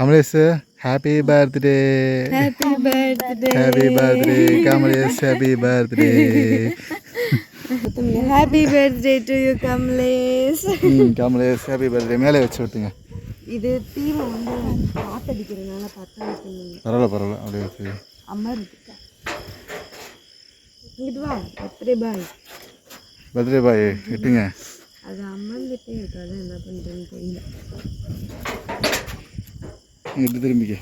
Kamlesh happy birthday. Happy birthday. Happy birthday Kamlesh. Happy birthday. Happy birthday to you Kamlesh. Kamlesh happy birthday. மேலே வச்சு விட்டுங்க. இது தீமை வந்து காத்தடிக்கிறதுனால பற்ற வைக்கணும். பரவாயில்ல அப்படியே வச்சு. அம்மா இருக்கா இங்கிட்டு வா. Birthday boy. பர்த்டே பாய் விட்டுங்க. அது அம்மன்கிட்டே இருக்காது. என்ன பண்ணுறேன்னு தெரியல. இங்கிட்டு திரும்பிக்க.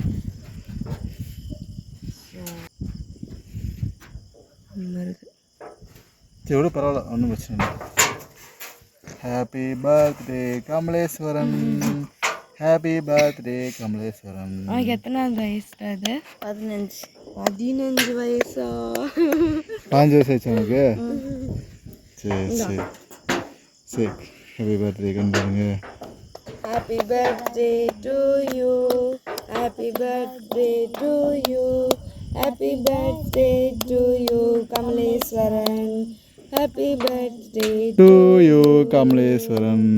சரி விட பரவாயில்ல, ஒன்றும் பிரச்சனை இல்லை. Happy birthday Kamaleswaran. Happy birthday Kamaleswaran. உனக்கு எத்தனாவது வயசு? அது 15 வயசா? 5 வயசு ஆச்சு உனக்கு? சரி சரி சரி. ஹாப்பி பர்த்டே கொண்டாடுங்க. Happy birthday to you. Happy birthday to you. Happy birthday to you Kamaleswaran. Happy birthday to you Kamaleswaran.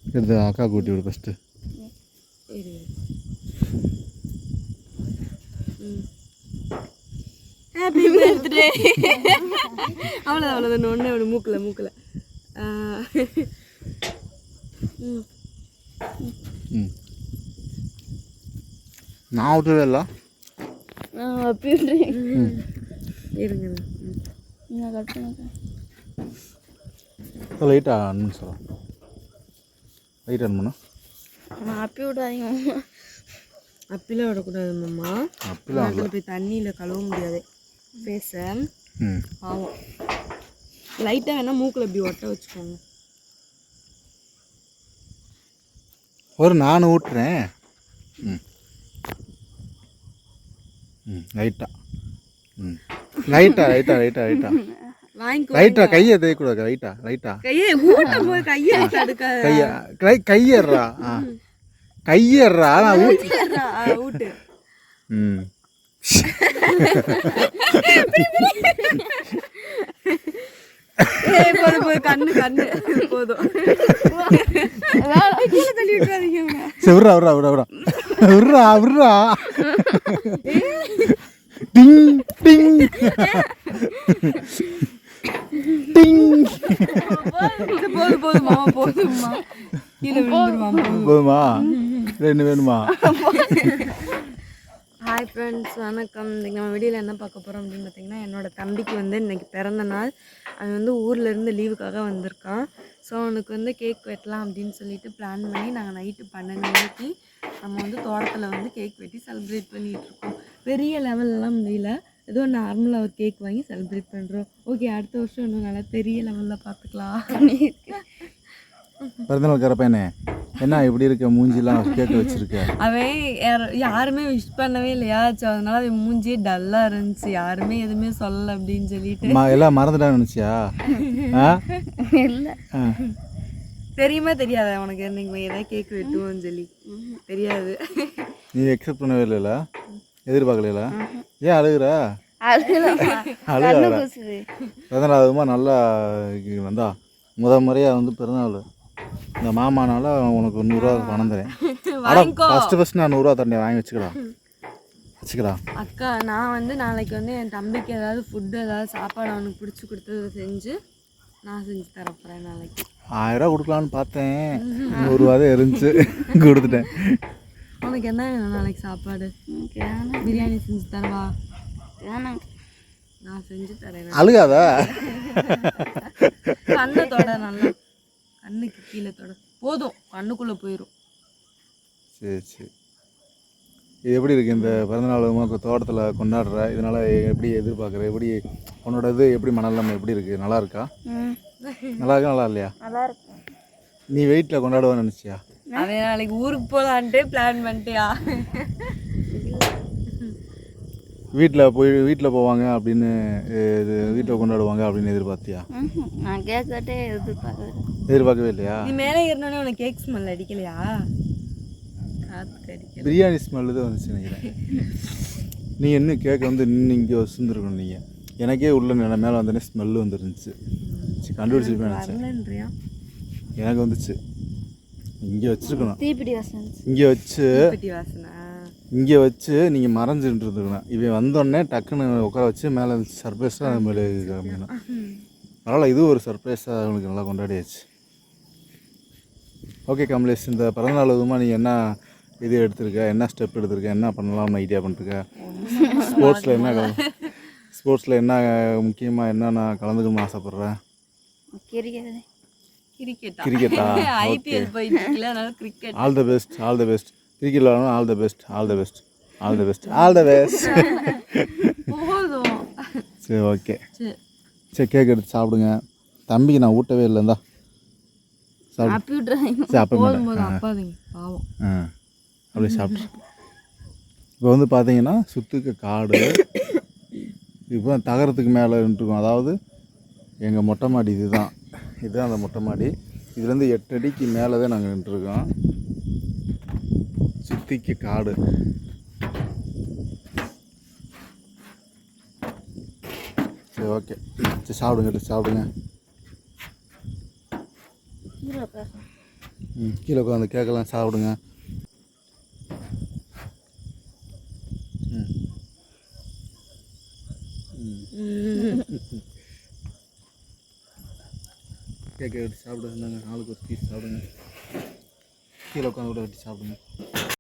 எடுத்து அக்கா கூட்டி விடு ஃபஸ்ட்டு. Happy birthday. அவ்வளோதான் ஒன்று மூக்கில். நான் விட்டுவே இல்லை. அப்படி இருங்க. லைட்டாக அண்ணன் சொல்கிறேன். லைட் அனுப்புண்ணா. அப்பி விடாதீங்க. அப்பிலாம் விடக்கூடாது மாமா. அப்படிலாம் போய் தண்ணியில் கழுவ முடியாது ஃபேஸை. ஆமாம். லைட்டாக வேணால் மூக்கில் இப்படி ஒட்ட வச்சுக்கோங்க. ஒரு நான் ஊட்டுறேன். லைட்டாக வாங்கிக்கோ. லைட்டாக கையை தேய்க்கூடாது. லைட்டாக கையை ஊட்டும் போது கையை தடுக்காது. கையேறா. கையேறா. நான் ஊட்டு. போதும் கண்ணு போதும். தள்ளி விட்டுறாதீங்க. விட்றா விட்றா விட்றா விட்றா விட்றா. டிங் டிங் டிங். போதுமா போதுமா. கீழே போதுமா? ரெண்டு வேணுமா? ஹாய் ஃப்ரெண்ட்ஸ், வணக்கம். இன்றைக்கி நம்ம வீடியோவில் என்ன பார்க்க போகிறோம் அப்படின்னு பார்த்தீங்கன்னா, என்னோடய தம்பிக்கு வந்து இன்றைக்கி பிறந்த நாள். அவன் வந்து ஊர்லேருந்து லீவுக்காக வந்திருக்கான். ஸோ அவனுக்கு வந்து கேக் வெட்டலாம் அப்படின்னு சொல்லிட்டு பிளான் பண்ணி நாங்கள் நைட்டு 12 மணிக்கு நம்ம வந்து தோட்டத்தில் வந்து கேக் வெட்டி செலிப்ரேட் பண்ணிகிட்ருக்கோம். பெரிய லெவலெலாம் முடியல, ஏதோ நார்மலாக ஒரு கேக் வாங்கி செலிப்ரேட் பண்ணுறோம். ஓகே, அடுத்த வருஷம் இன்னும் நல்லா பெரிய லெவலில் பார்த்துக்கலாம். பிறந்தநாள் கரப்பேனே என்ன இப்படி இருக்க? மூஞ்சிலாம் கேட்க வச்சிருக்க. அவன் யாருமே விஷ் பண்ணவே இல்லையா? ஸோ அதனால அவன் மூஞ்சியே டல்லாக இருந்துச்சு. யாருமே எதுவுமே சொல்லலை அப்படின்னு சொல்லிட்டு எல்லாம் மறந்துட்டான்னு நினச்சியா? இல்லை, தெரியுமா தெரியாதா உனக்கு? நீங்கள் ஏதாவது கேக் வெட்டுவோன்னு சொல்லி தெரியாது. நீ எக்ஸெப்ட் பண்ணவே இல்லைல்ல? எதிர்பார்க்கல? ஏன் அழுகுற? அழுகுற பிறந்தநாள் அதுமா நல்லா வந்தா முறையாக வந்து பிறந்தநாள் இந்த மாமானால உனக்கு 100 ரூபா பணம் தரேன். ஃபஸ்ட்டு நான் 100 ரூபா தரேன், வாங்கி வச்சுக்கடா. அக்கா, நான் வந்து நாளைக்கு வந்து என் தம்பிக்கு ஏதாவது ஃபுட்டு, ஏதாவது சாப்பாடு அவனுக்கு பிடிச்சி கொடுத்ததை செஞ்சு நான் செஞ்சு தரப்போகிறேன் நாளைக்கு. 1000 ரூபா கொடுக்கலான்னு பார்த்தேன், 100 ரூபா தான் இருந்துச்சு, கொடுத்துட்டேன். உனக்கு என்ன வேணும் நாளைக்கு சாப்பாடு? பிரியாணி செஞ்சு தரவா? நான் செஞ்சு தரேன். அழுகாதா? கண்ணை தொட, நல்லா கண்ணுக்கு கீழே தொட, போதும் கண்ணுக்குள்ளே போயிடும். சரி சரி. இது எப்படி இருக்குது இந்த பிறந்தநாள் தோட்டத்தில் கொண்டாடுற? இதனால் எப்படி எதிர்பார்க்குற? எப்படி உன்னோட இது எப்படி மனநிலைமை எப்படி இருக்குது? நல்லா இருக்கா? நல்லா இருக்கா? நல்லா இல்லையா? நல்லா இருக்கு. நீ வெயிட்டில் கொண்டாடுவான்னு நினச்சியா? அதே நாளைக்கு ஊருக்கு போகலான்ட்டு பிளான் பண்ணிட்டியா? வீட்டில் போவாங்க அப்படின்னு வீட்டில் கொண்டாடுவாங்க அப்படின்னு எதிர்பார்த்தியா? நான் கேட்கட்டே எதிர்பார்க்கவே இல்லையா? நீ மேலே ஏறினோடனே உனக்கு கேக் ஸ்மெல் அடிக்கலையா? பிரியாணி ஸ்மெல்லு தான் வந்துச்சு நினைக்கிறேன். நீ என்ன கேக் வந்து நின்று இங்கே வச்சுருந்துருக்கணும். நீங்கள் எனக்கே உள்ள மேலே வந்தோடனே ஸ்மெல்லு வந்துருந்துச்சு. சரி கண்டுபிடிச்சிருப்பேன் நினச்சேன். வரலன்றியா? எனக்கு வந்துச்சு. இங்கே வச்சுருக்கணும், தீப்பிடி வாசனை. இங்கே வச்சு பெட்டி வாசனை. இங்கே வச்சு நீங்கள் மறைஞ்சிட்டு இருந்துக்கணும். இவன் வந்தோடனே டக்குன்னு உட்கார வச்சு மேலே சர்ப்ரைஸாக அது மேலே காமிக்கணும். பரவாயில்ல, இது ஒரு சர்ப்ரைஸாக அவனுக்கு நல்லா கொண்டாடியாச்சு. ஓகே கமலேஷ், இந்த பிறந்தநாள் அதுமா நீ என்ன இது எடுத்திருக்க, என்ன ஸ்டெப் எடுத்திருக்க, என்ன பண்ணலாம்னு ஐடியா பண்ணிருக்க? ஸ்போர்ட்ஸில் என்ன முக்கியமாக என்ன கலந்துக்கணும்னு ஆசைப்பட்றேன்? கிரிக்கெட்டா? ஐபிஎல் போயிட்டு இருக்குல்ல, அதனால cricket. All the best, all the best. Cricket விளாடணும். All the best, all the best, all the best, all the best. போதும். சரி ஓகே, சரி கேக் எடுத்து சாப்பிடுங்க. தம்பிக்கு நான் ஊட்டவே இல்லைந்தா சாப்பிடு. சரி அப்போ அப்பாதீங்க பாவம். அப்படியே சாப்பிட்ரு. இப்போ வந்து பார்த்தீங்கன்னா சுற்றுக்கு காடு, இப்போ தகரத்துக்கு மேலே நின்றுருக்கோம். அதாவது எங்கள் மொட்டை மாடி இதுதான் அந்த மொட்டை மாடி. இதுலேருந்து 8 அடிக்கு மேலே தான் நாங்கள் நின்றுருக்கோம். சுற்றிக்கு காடு. சரி ஓகே, சரி சாப்பிடுங்க, எடுத்து சாப்பிடுங்க. கீழே உட்காந்து கேட்கலாம், சாப்பிடுங்க. கேட்க எடுத்து சாப்பிடுங்க. ஆளுக்கு ஒரு பீஸ் சாப்பிடுங்க. கீழே உட்காந்து கூட வெட்டி சாப்பிடுங்க.